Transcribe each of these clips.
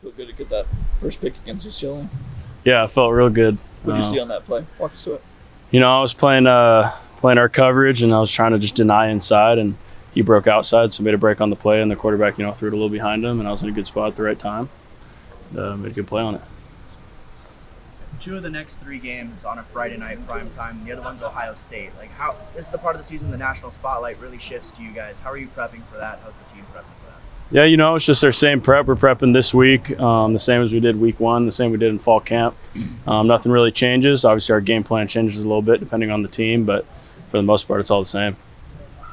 Feel good to get that first pick against UCLA. Yeah, I felt real good. What did you see on that play? Walk us through it. I was playing our coverage, and I was trying to just deny inside, and he broke outside, so made a break on the play, and the quarterback, threw it a little behind him, and I was in a good spot at the right time. Made a good play on it. 2 of the next 3 games on a Friday night prime time. The other one's Ohio State. How this is the part of the season the national spotlight really shifts to you guys. How are you prepping for that? How's the team prepping for that? Yeah, it's just our same prep. We're prepping this week, the same as we did week 1, the same we did in fall camp. Nothing really changes. Obviously, our game plan changes a little bit depending on the team, but for the most part, it's all the same.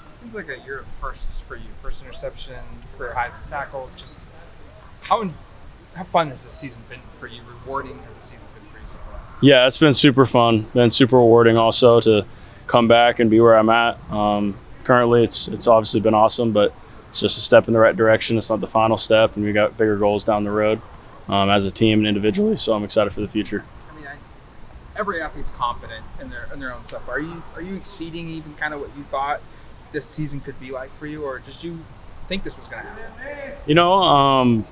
It seems like a year of firsts for you. First interception, career highs in tackles. Just how fun has this season been for you? Rewarding has the season been for you so far? Yeah, it's been super fun. Been super rewarding also to come back and be where I'm at. Currently, it's obviously been awesome, but it's just a step in the right direction. It's not the final step, and we got bigger goals down the road as a team and individually. So I'm excited for the future. I mean, every athlete's confident in their own stuff. Are you exceeding even kind of what you thought this season could be like for you, or did you think this was going to happen?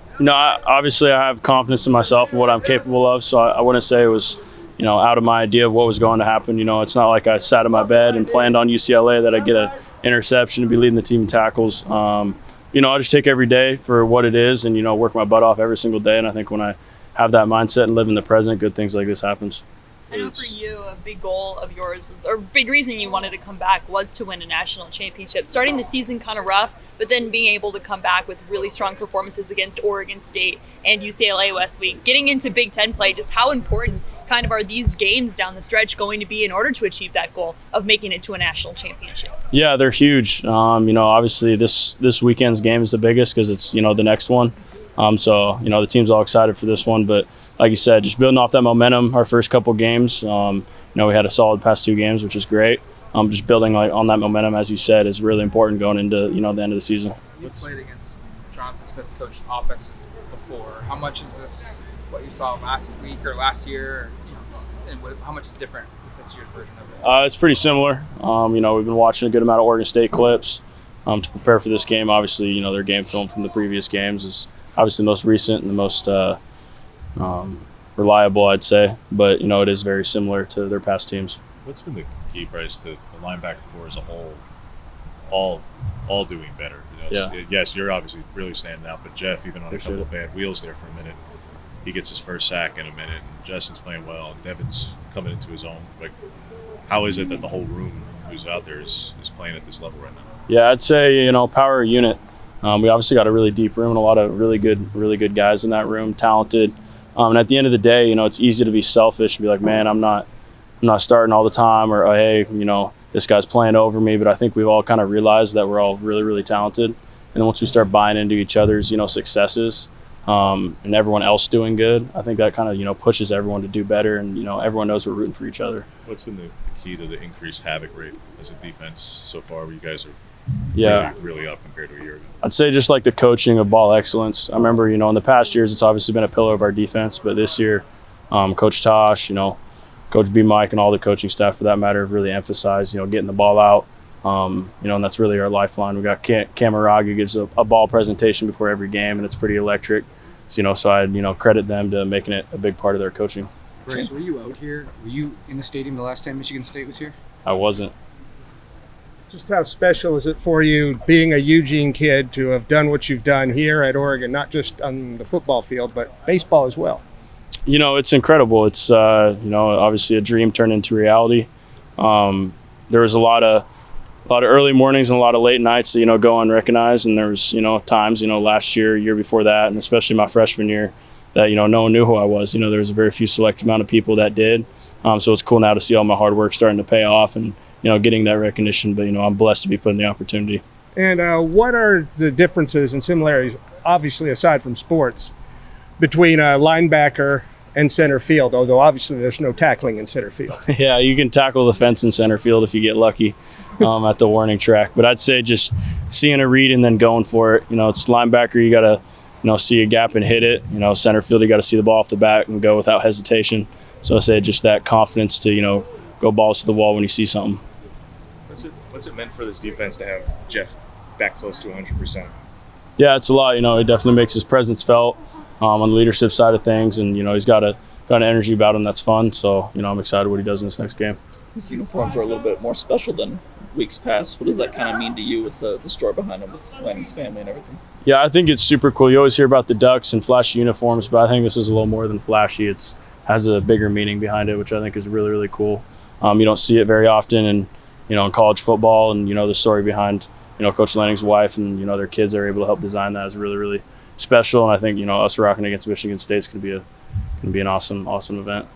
Obviously I have confidence in myself and what I'm capable of. So I wouldn't say it was, out of my idea of what was going to happen. It's not like I sat in my bed and planned on UCLA that I'd get an interception and be leading the team in tackles. I just take every day for what it is and, work my butt off every single day. And I think when I have that mindset and live in the present, good things like this happens. I know for you, a big goal of yours was, or a big reason you wanted to come back was to win a national championship. Starting the season kind of rough, but then being able to come back with really strong performances against Oregon State and UCLA last week. Getting into Big Ten play, just how important kind of are these games down the stretch going to be in order to achieve that goal of making it to a national championship? Yeah, they're huge. Obviously this weekend's game is the biggest because it's, the next one. The team's all excited for this one, but like you said, just building off that momentum, our first couple games, we had a solid past 2 games, which is great. Just building on that momentum, as you said, is really important going into, the end of the season. You played against Jonathan Smith coached offenses before. How much is this what you saw last week or last year, and how much is different with this year's version of it? It's pretty similar. We've been watching a good amount of Oregon State clips to prepare for this game. Obviously, their game film from the previous games is obviously the most recent and the most reliable, I'd say. But, it is very similar to their past teams. What's been the key, Bryce, to the linebacker core as a whole, all doing better? Yes, you're obviously really standing out, but Jeff, even on a couple of bad wheels there for a minute, he gets his first sack in a minute, and Justin's playing well, and Devin's coming into his own. How is it that the whole room who's out there is playing at this level right now? Yeah, I'd say, power unit. We obviously got a really deep room and a lot of really good guys in that room, talented. And at the end of the day, it's easy to be selfish and be like, man, I'm not starting all the time, or hey, this guy's playing over me. But I think we've all kind of realized that we're all really, really talented. And once we start buying into each other's, successes, and everyone else doing good, I think that kind of, pushes everyone to do better, and, everyone knows we're rooting for each other. What's been the key to the increased havoc rate as a defense so far, where you guys are really up compared to a year ago? I'd say just like the coaching of ball excellence. I remember, in the past years, it's obviously been a pillar of our defense, but this year, Coach Tosh, Coach B. Mike, and all the coaching staff for that matter have really emphasized, getting the ball out. And that's really our lifeline. We got Camaragi gives a ball presentation before every game, and it's pretty electric. So I'd, credit them to making it a big part of their coaching. Bryce, were you out here? Were you in the stadium the last time Michigan State was here? I wasn't. Just how special is it for you, being a Eugene kid, to have done what you've done here at Oregon, not just on the football field, but baseball as well? It's incredible. It's, obviously a dream turned into reality. There was a lot of early mornings and a lot of late nights to, go unrecognized. And there was, times, last year before that, and especially my freshman year, that, no one knew who I was. There was a very few select amount of people that did. So it's cool now to see all my hard work starting to pay off and, getting that recognition. But, I'm blessed to be put in the opportunity. And what are the differences and similarities, obviously aside from sports, between a linebacker and center field, although obviously there's no tackling in center field? Yeah, you can tackle the fence in center field if you get lucky at the warning track. But I'd say just seeing a read and then going for it. It's linebacker, you got to, see a gap and hit it. Center field, you got to see the ball off the bat and go without hesitation. So I say just that confidence to, go balls to the wall when you see something. What's it meant for this defense to have Jeff back close to 100%? Yeah, it's a lot. It definitely makes his presence felt. on the leadership side of things, and he's got an energy about him that's fun. So I'm excited what he does in this next game. His uniforms are a little bit more special than weeks past. What does that kind of mean to you with the story behind him, with Lanning's family and everything? Yeah, I think it's super cool. You always hear about the Ducks and flashy uniforms, but I think this is a little more than flashy. It has a bigger meaning behind it, which I think is really, really cool. You don't see it very often in college football, and the story behind Coach Lanning's wife and their kids are able to help design that is really, really special. And I think us rocking against Michigan State is going to be an awesome event.